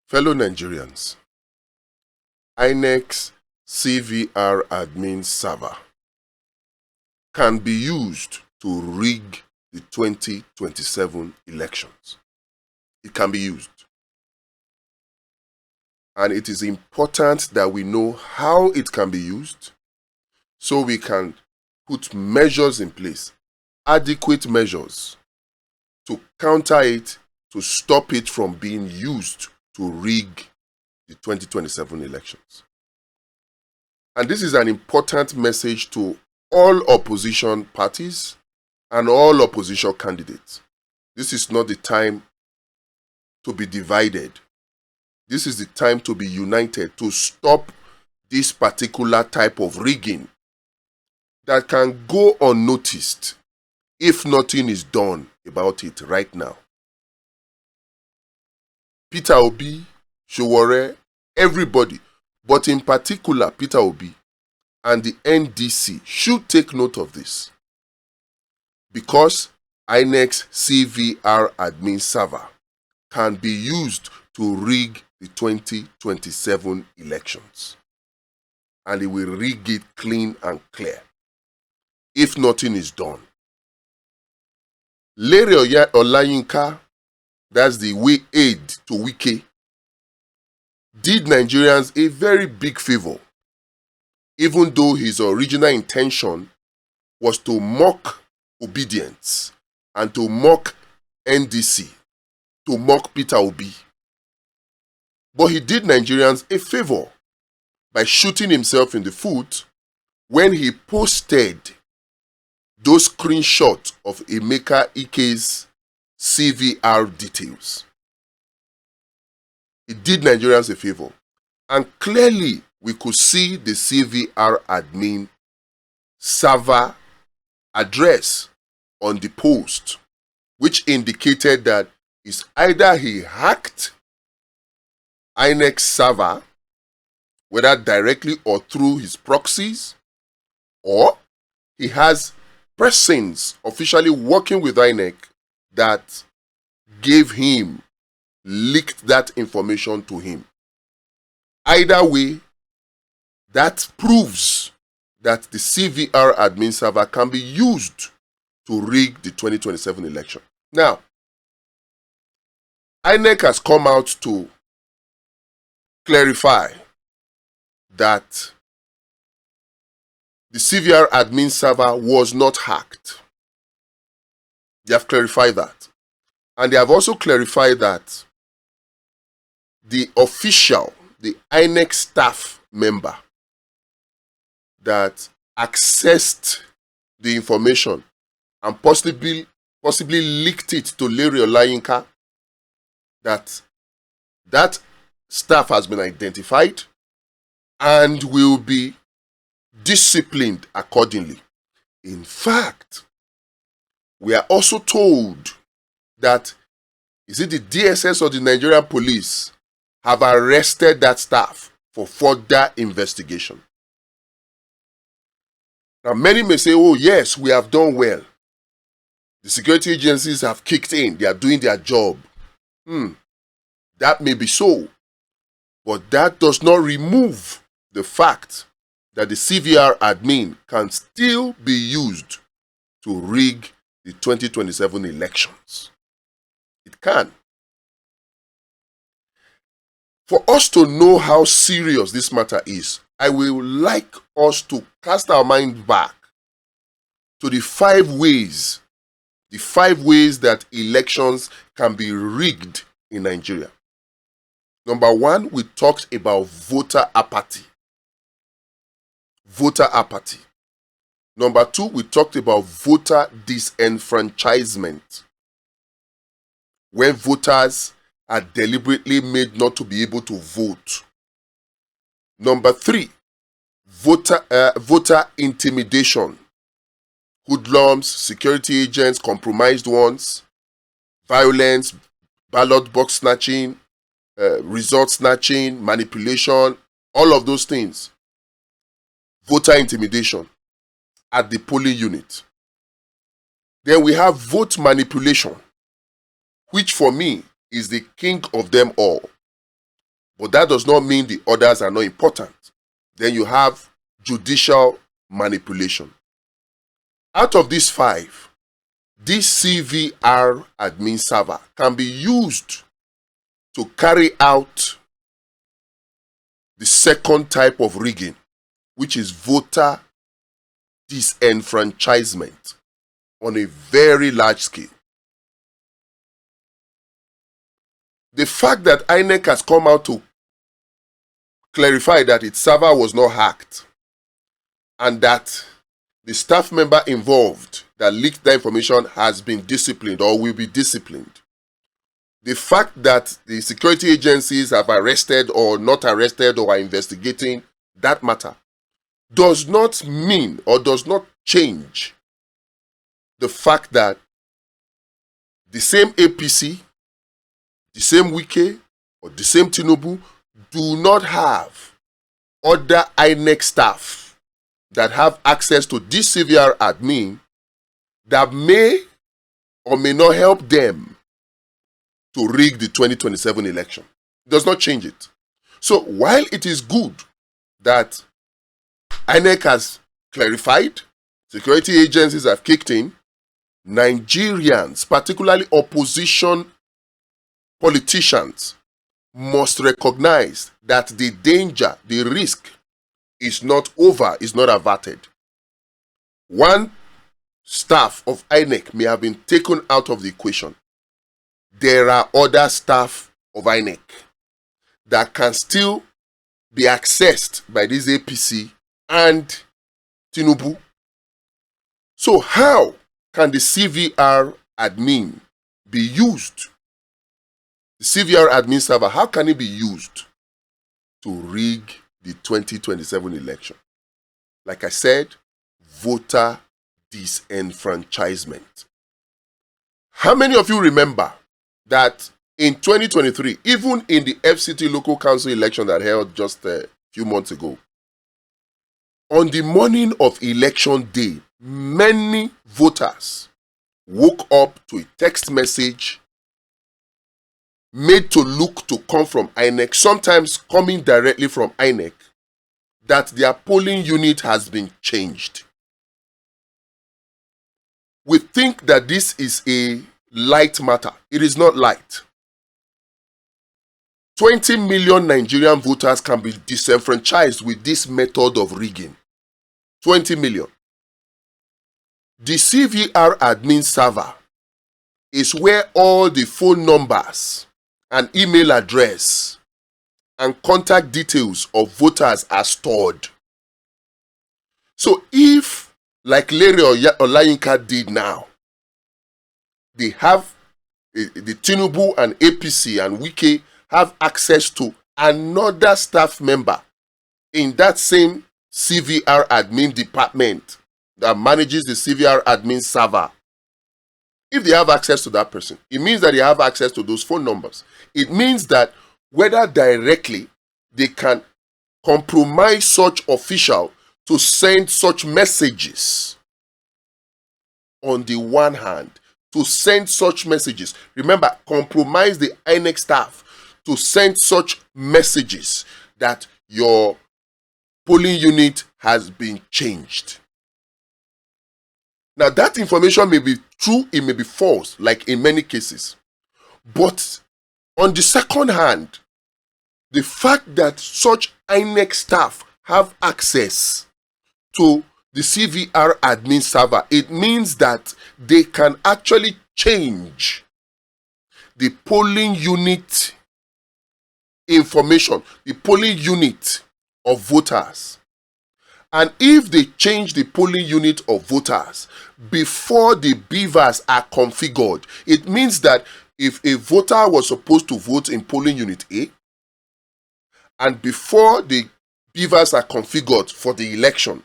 Fellow Nigerians, INEC CVRADMIN server can be used to rig the 2027 elections. It can be used. And it is important that we know how it can be used so we can put measures in place, adequate measures to counter it, to stop it from being used to rig the 2027 elections. And this is an important message to all opposition parties and all opposition candidates. This is not the time to be divided. This is the time to be united to stop this particular type of rigging that can go unnoticed if nothing is done about it right now. Peter Obi, Sowore, everybody, but in particular Peter Obi and the NDC should take note of this, because INEC CVRADMIN server can be used to rig the 2027 elections, and it will rig it clean and clear if nothing is done. Lere Olayinka, that's the aide to Wike, did Nigerians a very big favor, even though his original intention was to mock obedience and to mock NDC, to mock Peter Obi. But he did Nigerians a favor by shooting himself in the foot when he posted those screenshots of Emeka's CVR details. It did Nigerians a favor. And clearly, we could see the CVRADMIN server address on the post, which indicated that it's either he hacked INEC server, whether directly or through his proxies, or he has persons officially working with INEC that gave him, leaked that information to him. Either way, that proves that the CVRADMIN server can be used to rig the 2027 election. Now, INEC has come out to clarify that the CVRADMIN server was not hacked. They have clarified that. And they have also clarified that the official, the INEC staff member that accessed the information and possibly leaked it to Lere Olayinka, that staff has been identified and will be disciplined accordingly. In fact, we are also told that, is it the DSS or the Nigerian police, have arrested that staff for further investigation. Now, many may say, oh yes, we have done well. The security agencies have kicked in. They are doing their job. That may be so. But that does not remove the fact that the CVRADMIN can still be used to rig the 2027 elections. It can. For us to know how serious this matter is, I will like us to cast our mind back to the 5 ways that elections can be rigged in Nigeria. Number 1, we talked about voter apathy. Voter apathy. Number 2, we talked about voter disenfranchisement. When voters are deliberately made not to be able to vote. Number 3, voter intimidation. Hoodlums, security agents, compromised ones, violence, ballot box snatching, result snatching, manipulation, all of those things. Voter intimidation at the polling unit. Then we have vote manipulation, which for me is the king of them all. but that does not mean the others are not important. Then you have judicial manipulation. Out of these 5, this CVR admin server can be used to carry out the second type of rigging, which is voter disenfranchisement on a very large scale. The fact that INEC has come out to clarify that its server was not hacked and that the staff member involved that leaked that information has been disciplined or will be disciplined. The fact that the security agencies have arrested or not arrested or are investigating that matter does not mean or does not change the fact that the same APC, the same Wike, or the same Tinubu do not have other INEC staff that have access to this CVR admin that may or may not help them to rig the 2027 election. It does not change it. So while it is good that INEC has clarified, security agencies have kicked in, Nigerians, particularly opposition politicians, must recognize that the danger, the risk is not over, is not averted. One staff of INEC may have been taken out of the equation. There are other staff of INEC that can still be accessed by this APC and Tinubu. So how can the CVR admin be used? The CVR admin server, how can it be used to rig the 2027 election? Like I said, voter disenfranchisement. How many of you remember that in 2023, even in the FCT local council election that held just a few months ago, on the morning of election day, many voters woke up to a text message made to look to come from INEC, sometimes coming directly from INEC, that their polling unit has been changed. We think that this is a light matter. It is not light. 20 million Nigerian voters can be disenfranchised with this method of rigging. 20 million. The CVR admin server is where all the phone numbers and email address and contact details of voters are stored. So if, like Lere or Olayinka did now, they have, the Tinubu and APC and Wike have access to another staff member in that same CVR admin department that manages the CVR admin server. If they have access to that person, it means that they have access to those phone numbers. It means that whether directly, they can compromise such official to send such messages. On the one hand, to send such messages. Remember, compromise the INEC staff to send such messages that your polling unit has been changed. Now, that information may be true, it may be false, like in many cases. But on the second hand, the fact that such INEC staff have access to the CVR admin server, it means that they can actually change the polling unit information, the polling unit of voters. And if they change the polling unit of voters before the beavers are configured, it means that if a voter was supposed to vote in polling unit A, and before the beavers are configured for the election,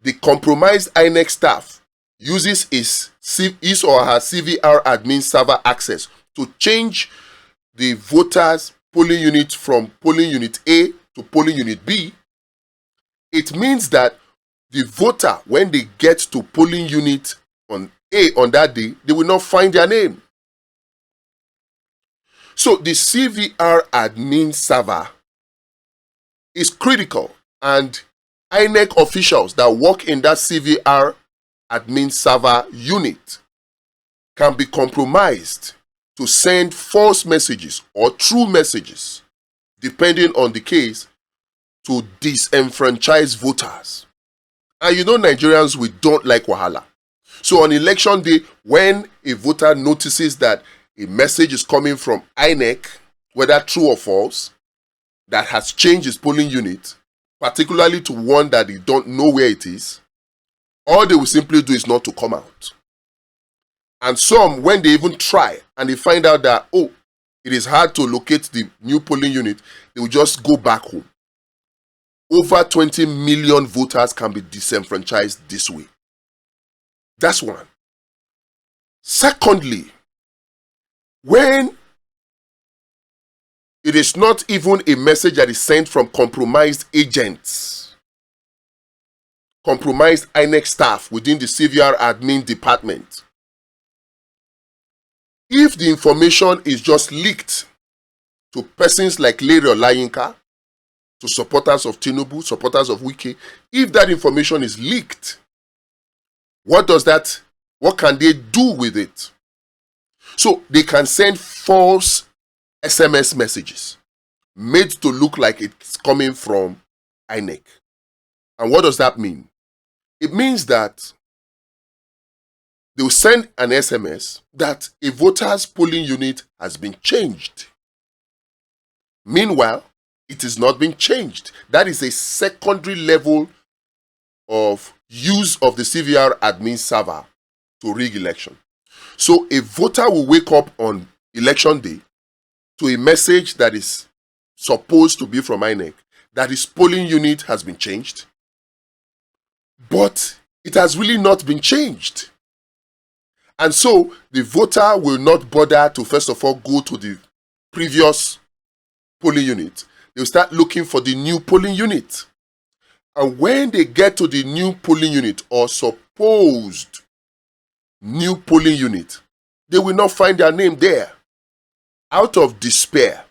the compromised INEC staff uses his or her CVR admin server access to change the voters' polling unit from polling unit A to polling unit B. It means that the voter, when they get to polling unit on A on that day, they will not find their name. So the CVR admin server is critical, and INEC officials that work in that CVR admin server unit can be compromised to send false messages or true messages, depending on the case, to disenfranchise voters. And you know, Nigerians, we don't like wahala. So on election day, when a voter notices that a message is coming from INEC, whether true or false, that has changed his polling unit, particularly to one that they don't know where it is, all they will simply do is not to come out. And some, when they even try and they find out that, oh, it is hard to locate the new polling unit, they will just go back home. Over 20 million voters can be disenfranchised this way. That's one. Secondly, when it is not even a message that is sent from compromised agents, compromised INEC staff within the CVR admin department, if the information is just leaked to persons like Lere or Olayinka, to supporters of Tinubu, supporters of Wike, if that information is leaked, what can they do with it? So they can send false SMS messages made to look like it's coming from INEC. And what does that mean? It means that they will send an SMS that a voter's polling unit has been changed. Meanwhile, it is not being changed. That is a secondary level of use of the CVR admin server to rig election. So a voter will wake up on election day to a message that is supposed to be from INEC that his polling unit has been changed, but it has really not been changed. And so the voter will not bother to first of all go to the previous polling unit. They'll start looking for the new polling unit. And when they get to the new polling unit or supposed new polling unit, they will not find their name there. Out of despair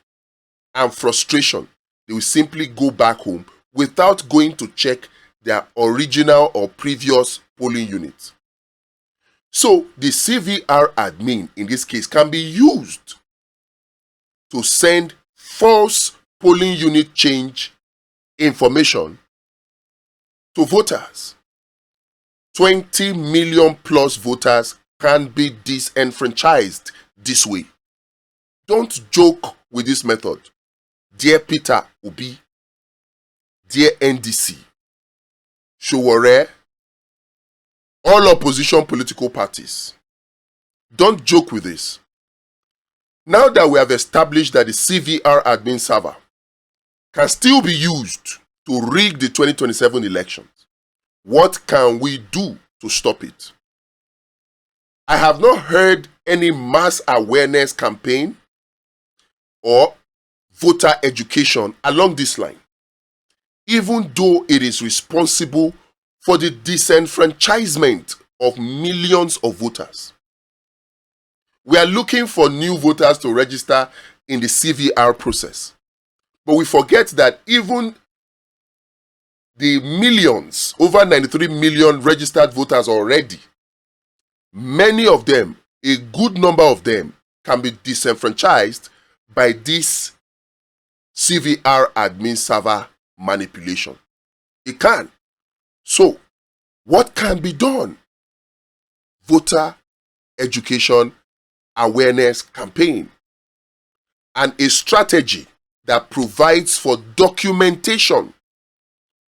and frustration, they will simply go back home without going to check their original or previous polling unit. So the CVR admin in this case can be used to send false polling unit change information to voters. 20 million plus voters can be disenfranchised this way. Don't joke with this method. Dear Peter Obi, dear NDC, Showore, all opposition political parties, don't joke with this. Now that we have established that the CVR admin server can still be used to rig the 2027 elections, what can we do to stop it? I have not heard any mass awareness campaign or voter education along this line, even though it is responsible for the disenfranchisement of millions of voters. We are looking for new voters to register in the CVR process, but we forget that even the millions, over 93 million registered voters already, many of them, a good number of them, can be disenfranchised by this CVR admin server manipulation. It can. So, what can be done? Voter education awareness campaign and a strategy that provides for documentation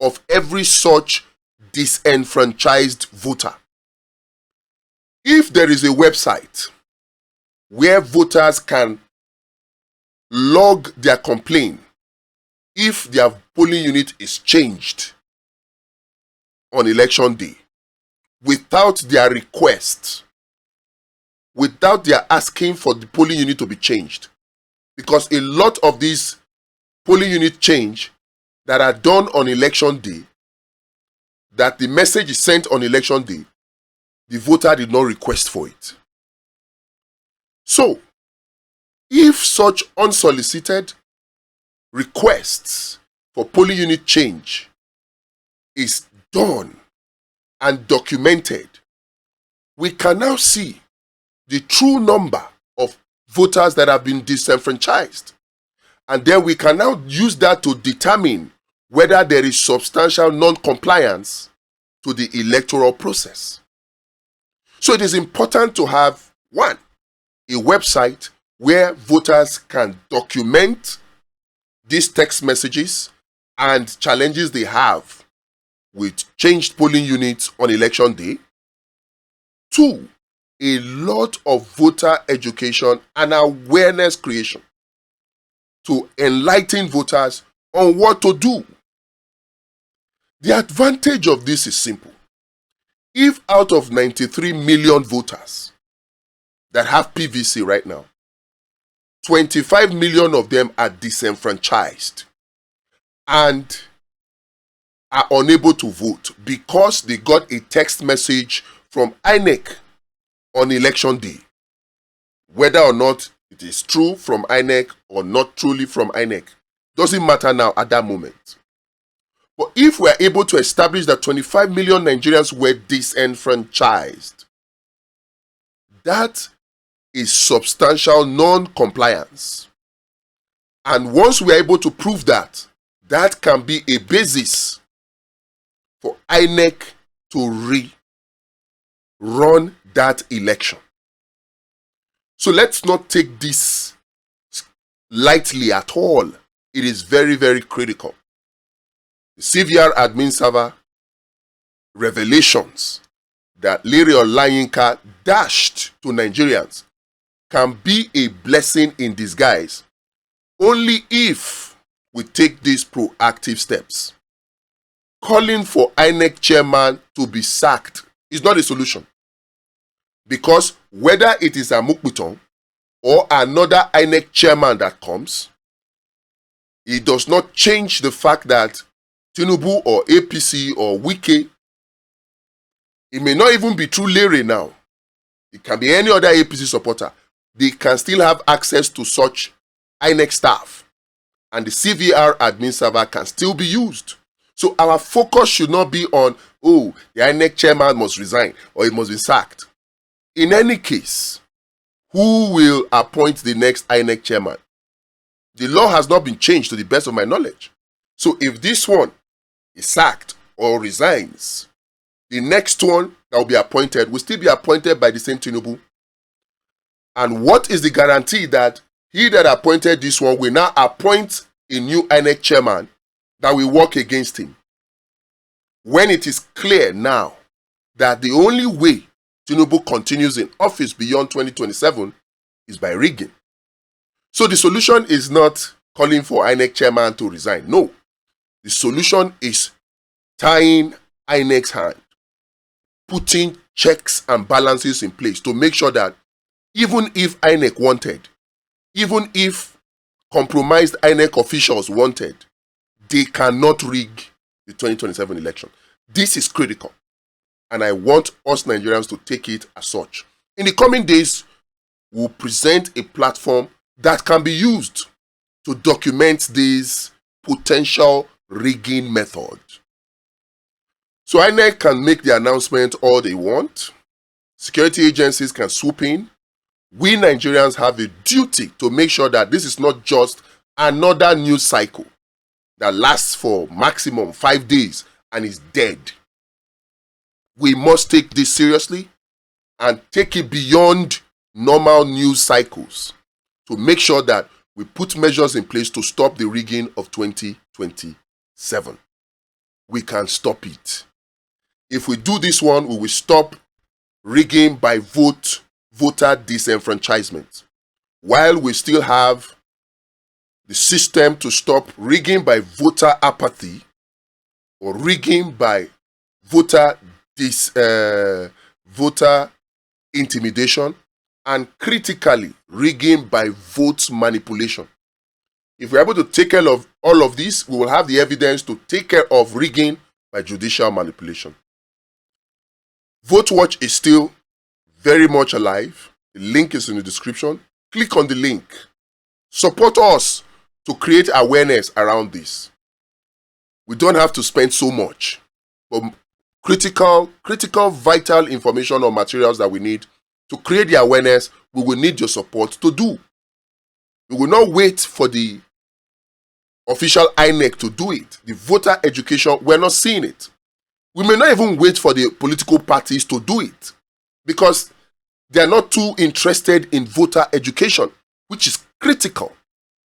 of every such disenfranchised voter. If there is a website where voters can log their complaint if their polling unit is changed on election day without their request, without their asking for the polling unit to be changed, because a lot of these polling unit change that are done on election day, that the message is sent on election day, the voter did not request for it. So, If such unsolicited requests for polling unit change is done and documented, we can now see the true number of voters that have been disenfranchised. And then we can now use that to determine whether there is substantial non-compliance to the electoral process. So it is important to have, one, a website where voters can document these text messages and challenges they have with changed polling units on election day. Two, a lot of voter education and awareness creation to enlighten voters on what to do. The advantage of this is simple. If out of 93 million voters that have PVC right now, 25 million of them are disenfranchised and are unable to vote because they got a text message from INEC on election day. Whether or not it is true from INEC or not truly from INEC doesn't matter now at that moment. But if we are able to establish that 25 million Nigerians were disenfranchised, that is substantial non-compliance. And once we are able to prove that, that can be a basis for INEC to run that election. So let's not take this lightly at all. It is very, very critical. The CVRADMIN server revelations that Lere Olayinka dashed to Nigerians can be a blessing in disguise only if we take these proactive steps. Calling for INEC chairman to be sacked is not a solution, because whether it is a Mukbuton or another INEC chairman that comes, it does not change the fact that Tinubu or APC or Wike, it may not even be through Lere now, it can be any other APC supporter, they can still have access to such INEC staff, and the CVRADMIN server can still be used. So our focus should not be on, oh, the INEC chairman must resign or he must be sacked. In any case, who will appoint the next INEC chairman? The law has not been changed to the best of my knowledge. So if this one is sacked or resigns, the next one that will be appointed will still be appointed by the same Tinubu. And what is the guarantee that he that appointed this one will now appoint a new INEC chairman that will work against him, when it is clear now that the only way Tinubu continues in office beyond 2027 is by rigging? So the solution is not calling for INEC chairman to resign. No. The solution is tying INEC's hand, putting checks and balances in place to make sure that even if INEC wanted, even if compromised INEC officials wanted, they cannot rig the 2027 election. This is critical, and I want us Nigerians to take it as such. In the coming days, we'll present a platform that can be used to document these potential rigging methods. So INEC can make the announcement all they want. Security agencies can swoop in. We Nigerians have a duty to make sure that this is not just another news cycle that lasts for maximum 5 days and is dead. We must take this seriously and take it beyond normal news cycles to make sure that we put measures in place to stop the rigging of 2027. We can stop it. If we do this one, we will stop rigging by voter disenfranchisement, while we still have the system to stop rigging by voter apathy or rigging by voter intimidation, and critically rigging by vote manipulation. If we're able to take care of all of this, we will have the evidence to take care of rigging by judicial manipulation. Vote Watch is still very much alive. The link is in the description. Click on the link Support us to create awareness around this. We don't have to spend so much, but critical, vital information or materials that we need to create the awareness, we will need your support to do. We will not wait for the official INEC to do it. The voter education, we're not seeing it. We may not even wait for the political parties to do it because they are not too interested in voter education, which is critical.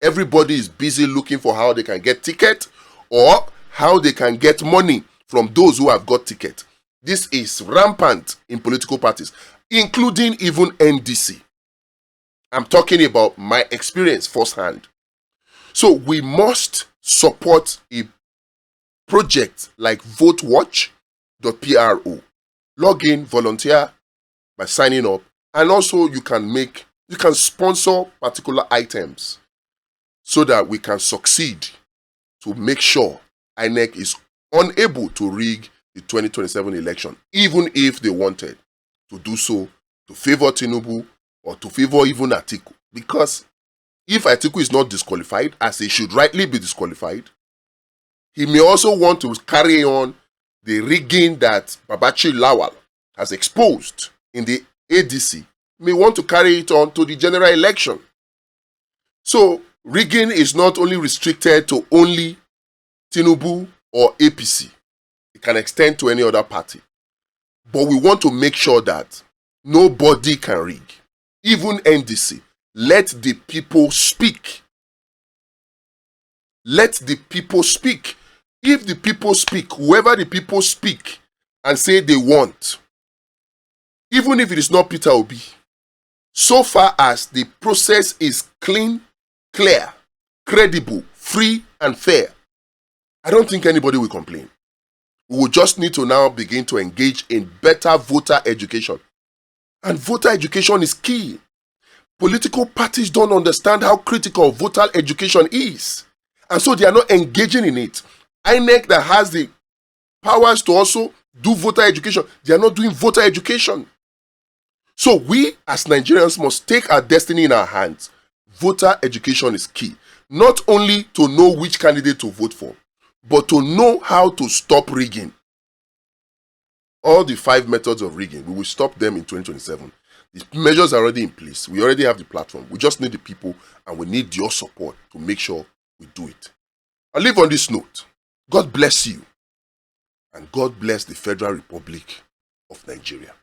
Everybody is busy looking for how they can get ticket or how they can get money from those who have got ticket. This is rampant in political parties, including even NDC. I'm talking about my experience firsthand. So we must support a project like votewatch.pro. Log in, volunteer by signing up, and also you can sponsor particular items so that we can succeed to make sure INEC is unable to rig the 2027 election, even if they wanted to do so to favor Tinubu or to favor even Atiku. Because if Atiku is not disqualified, as he should rightly be disqualified, he may also want to carry on the rigging that Babachi Lawal has exposed in the ADC, may want to carry it on to the general election. So rigging is not only restricted to only Tinubu or APC. It can extend to any other party. But we want to make sure that nobody can rig. Even NDC. Let the people speak. Let the people speak. If the people speak, whoever the people speak and say they want, even if it is not Peter Obi, so far as the process is clean, clear, credible, free, and fair, I don't think anybody will complain. We will just need to now begin to engage in better voter education. And voter education is key. Political parties don't understand how critical voter education is. And so they are not engaging in it. INEC that has the powers to also do voter education, they are not doing voter education. So we as Nigerians must take our destiny in our hands. Voter education is key. Not only to know which candidate to vote for, but to know how to stop rigging. All the 5 methods of rigging, we will stop them in 2027. The measures are already in place. We already have the platform. We just need the people and we need your support to make sure we do it. I'll leave on this note. God bless you and God bless the Federal Republic of Nigeria.